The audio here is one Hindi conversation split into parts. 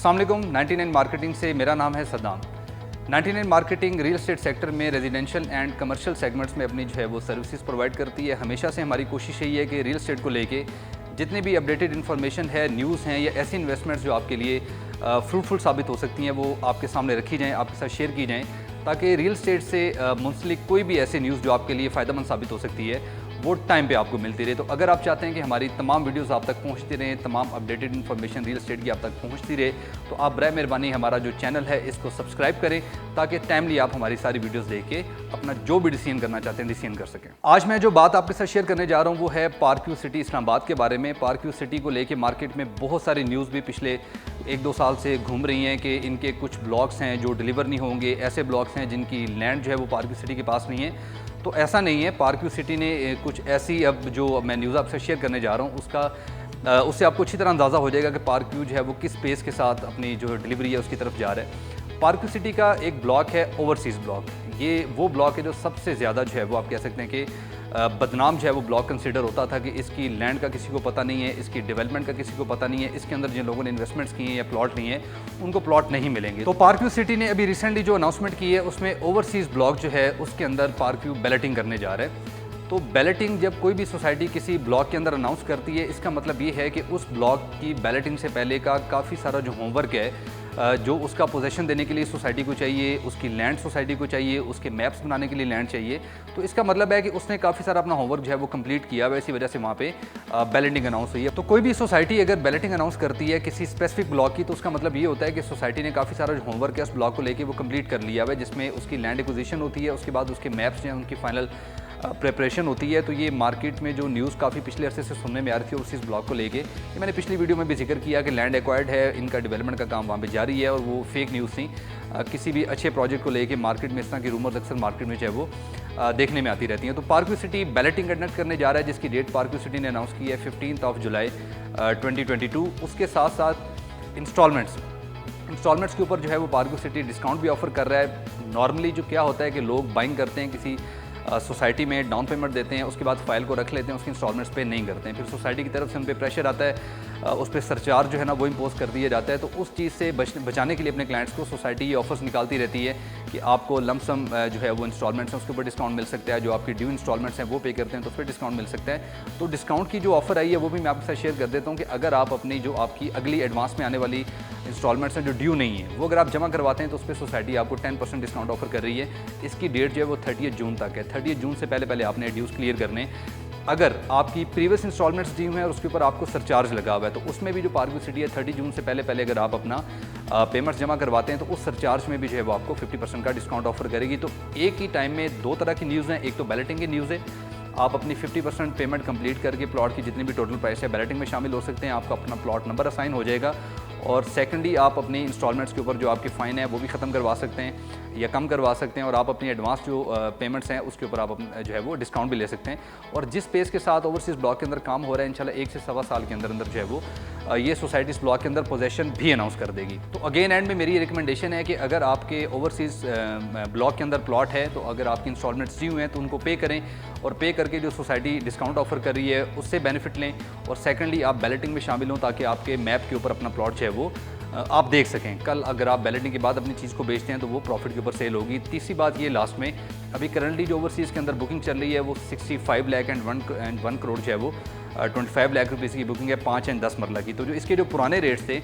अस्सलाम वालेकुम। 99 मार्केटिंग से मेरा नाम है Saddam. 99 marketing real estate sector में रेजिडेंशियल एंड कमर्शियल सेगमेंट्स में अपनी जो है वो सर्विसेज प्रोवाइड करती है। हमेशा से हमारी कोशिश यही है कि रियल एस्टेट को लेके जितनी भी अपडेटेड इन्फॉर्मेशन है, न्यूज़ हैं या ऐसी इन्वेस्टमेंट्स जो आपके लिए फ्रूटफुल साबित हो सकती हैं, वो आपके सामने रखी जाएँ, आपके साथ शेयर की जाएँ, ताकि रियल एस्टेट से मुंसलिक कोई भी ऐसी न्यूज़ जो आपके लिए फ़ायदेमंद साबित हो सकती है वो टाइम पे आपको मिलती रहे। तो अगर आप चाहते हैं कि हमारी तमाम वीडियोस आप तक पहुंचती रहें, तमाम अपडेटेड इन्फॉर्मेशन रियल एस्टेट की आप तक पहुंचती रहे, तो आप बराए मेहरबानी हमारा जो चैनल है इसको सब्सक्राइब करें, ताकि टाइमली आप हमारी सारी वीडियोस देख के अपना जो भी डिसीजन करना चाहते हैं डिसीजन कर सकें। आज मैं जो बात आपके साथ शेयर करने जा रहा हूँ वो है पार्क व्यू सिटी इस्लामाबाद के बारे में। पार्क व्यू सिटी को लेकर मार्केट में बहुत सारी न्यूज़ भी पिछले 1-2 साल से घूम रही हैं कि इनके कुछ ब्लॉक्स हैं जो डिलीवर नहीं होंगे, ऐसे ब्लॉक्स हैं जिनकी लैंड जो है वो पार्क व्यू सिटी के पास नहीं है। तो ऐसा नहीं है, पार्क व्यू सिटी ने कुछ ऐसी, अब जो मैं न्यूज़ आपसे शेयर करने जा रहा हूँ उससे आपको अच्छी तरह अंदाज़ा हो जाएगा कि पार्क व्यू जो है वो किस पेस के साथ अपनी जो डिलीवरी है उसकी तरफ जा रहा है। पार्क व्यू सिटी का एक ब्लॉक है ओवरसीज़ ब्लॉक। ये वो ब्लॉक है जो सबसे ज़्यादा जो है वो आप कह सकते हैं कि बदनाम जो है वो ब्लॉक कंसिडर होता था कि इसकी लैंड का किसी को पता नहीं है, इसकी डेवलपमेंट का किसी को पता नहीं है, इसके अंदर जिन लोगों ने इन्वेस्टमेंट्स किए हैं या प्लॉट लिए हैं उनको प्लॉट नहीं मिलेंगे। तो पार्क व्यू सिटी ने अभी रिसेंटली जो अनाउंसमेंट की है उसमें ओवरसीज़ ब्लॉक जो है उसके अंदर पार्क व्यू बैलेटिंग करने जा रहा है। तो बैलेटिंग जब कोई भी सोसाइटी किसी ब्लॉक के अंदर अनाउंस करती है, इसका मतलब ये है कि उस ब्लॉक की बैलेटिंग से पहले का काफ़ी सारा जो होमवर्क है जो उसका पोजेशन देने के लिए सोसाइटी को चाहिए, उसकी लैंड सोसाइटी को चाहिए, उसके मैप्स बनाने के लिए लैंड चाहिए। तो इसका मतलब है कि उसने काफ़ी सारा अपना होमवर्क जो है वो कंप्लीट किया हुआ है, इसी वजह से वहाँ पे बैलेटिंग अनाउंस हुई है। तो कोई भी सोसाइटी अगर बैलेटिंग अनाउंस करती है किसी स्पेसिफिक ब्लॉक की, तो उसका मतलब ये होता है कि सोसाइटी ने काफ़ी सारा जो होमवर्क है उस ब्लॉक को लेकर वो कंप्लीट कर लिया हुआ है, जिसमें उसकी लैंड एक्विजिशन होती है, उसके बाद उसके मैप्स जो हैं उनकी फाइनल प्रिपरेशन होती है। तो ये मार्केट में जो न्यूज़ काफ़ी पिछले अरसे से सुनने में आ रही थी उस ब्लॉक को लेके, ये मैंने पिछली वीडियो में भी जिक्र किया कि लैंड एक्वायर्ड है, इनका डेवलपमेंट का काम वहाँ पे जारी है, और वो फेक न्यूज़ थी। किसी भी अच्छे प्रोजेक्ट को लेके मार्केट में इस तरह की रूमर्स अक्सर मार्केट में जो है वो देखने में आती रहती हैं। तो park view city balloting conduct करने जा रहा है, जिसकी डेट पार्क व्यू सिटी ने अनाउंस की है 15 जुलाई 2022। उसके साथ साथ इंस्टॉलमेंट्स के ऊपर जो है वो पार्क व्यू सिटी डिस्काउंट भी ऑफर कर रहा है। नॉर्मली जो क्या होता है कि लोग बाइंग करते हैं किसी सोसाइटी में, डाउन पेमेंट देते हैं, उसके बाद फाइल को रख लेते हैं, उसकी इंस्टॉलमेंट्स पे नहीं करते हैं, फिर सोसाइटी की तरफ से उन पर प्रेशर आता है, उस पर सरचार्ज जो है ना वो इम्पोज कर दिया जाता है। तो उस चीज़ से बचाने के लिए अपने क्लाइंट्स को सोसाइटी ये ऑफर्स निकालती रहती है कि आपको लमसम जो है वो इंस्टॉलमेंट्स हैं उसके ऊपर डिस्काउंट मिल सकता है, जो आपकी ड्यू इंस्टॉलमेंट्स हैं वो पे करते हैं तो फिर डिस्काउंट मिल सकता है। तो डिस्काउंट की जो ऑफर आई है वो भी मैं आपके साथ शेयर कर देता हूँ कि अगर आप अपनी जो आपकी अगली एडवांस में आने वाली इंस्टॉलमेंट्स हैं जो ड्यू नहीं है, वो अगर आप जमा करवाते हैं तो उस पर सोसाइटी आपको 10% डिस्काउंट ऑफर कर रही है। इसकी डेट जो है वो 30 जून तक है। 30 जून से पहले आपने ड्यूज क्लियर करने। अगर आपकी प्रीवियस इंस्टॉलमेंट्स ड्यू हैं और उसके ऊपर आपको सरचार्ज लगा हुआ है, तो उसमें भी जो पार्क व्यू सिटी है 30 जून से पहले अगर आप अपना पेमेंट्स जमा करवाते हैं तो उस सरचार्ज में भी जो है वो आपको 50% का डिस्काउंट ऑफर करेगी। तो एक ही टाइम में 2 तरह की न्यूज़ हैं, एक तो बैलेटिंग की न्यूज़ है, आप अपनी 50% पेमेंट कंप्लीट करके प्लॉट की जितनी भी टोटल प्राइस है बैलेटिंग में शामिल हो सकते हैं, आपका अपना प्लॉट नंबर असाइन हो जाएगा। और सेकंडली आप अपनी इंस्टॉलमेंट्स के ऊपर जो आपकी फ़ाइन है वो भी ख़त्म करवा सकते हैं या कम करवा सकते हैं, और आप अपनी एडवांस जो पेमेंट्स हैं उसके ऊपर आप जो है वो डिस्काउंट भी ले सकते हैं। और जिस पेस के साथ ओवरसीज़ ब्लॉक के अंदर काम हो रहा है, इंशाल्लाह 1 से सवा साल के अंदर जो है वो ये सोसाइटी इस ब्लॉक के अंदर पोजेशन भी अनाउंस कर देगी। तो अगेन एंड में मेरी रिकमेंडेशन है कि अगर आपके ओवरसीज़ ब्लॉक के अंदर प्लॉट है, तो अगर आपकी इंस्टॉलमेंट्स ड्यू हैं तो उनको पे करें, और पे करके जो सोसाइटी डिस्काउंट ऑफर कर रही है उससे बेनिफिट लें। और सेकेंडली आप बैलेटिंग में शामिल हों ताकि आपके मैप के ऊपर अपना प्लॉट जो है वो आप देख सकें। कल अगर आप बैलेटिंग के बाद अपनी चीज़ को बेचते हैं तो वो प्रॉफिट के ऊपर सेल होगी। तीसरी बात ये लास्ट में, अभी करंटली जो ओवरसीज़ के अंदर बुकिंग चल रही है वो 65 लाख एंड 1 करोड़ जो है वो 25 लाख रुपीज़ की बुकिंग है 5 एंड 10 मरला की। तो जो इसके जो पुराने रेट्स थे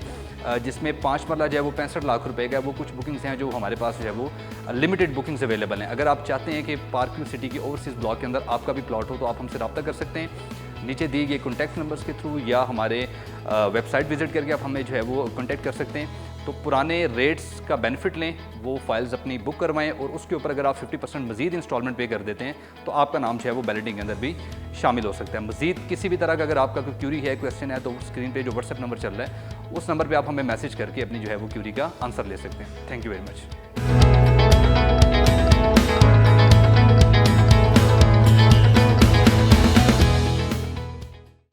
जिसमें 5 मरला जो है वो 65 लाख रुपए का, वो कुछ बुकिंग्स हैं जो हमारे पास जो है वो लिमिटेड बुकिंग्स अवेलेबल हैं। अगर आप चाहते हैं कि पार्क व्यू सिटी की ओवरसीज़ ब्लॉक के अंदर आपका भी प्लॉट हो तो आप हमसे रब्ता कर सकते हैं नीचे दिए गए कॉन्टैक्ट नंबर्स के थ्रू, या हमारे वेबसाइट विजिट करके आप हमें जो है वो कॉन्टैक्ट कर सकते हैं। तो पुराने रेट्स का बेनिफिट लें, वो फाइल्स अपनी बुक करवाएं, और उसके ऊपर अगर आप 50% मज़ीद इंस्टॉलमेंट पे कर देते हैं तो आपका नाम जो है वो बैलेटिंग के अंदर भी शामिल हो सकता है। मज़ीद किसी भी तरह का अगर आपका कोई क्यूरी है, क्वेश्चन है, तो स्क्रीन पे जो व्हाट्सएप नंबर चल रहा है उस नंबर पर आप हमें मैसेज करके अपनी जो है वो क्यूरी का आंसर ले सकते हैं। Thank you very much.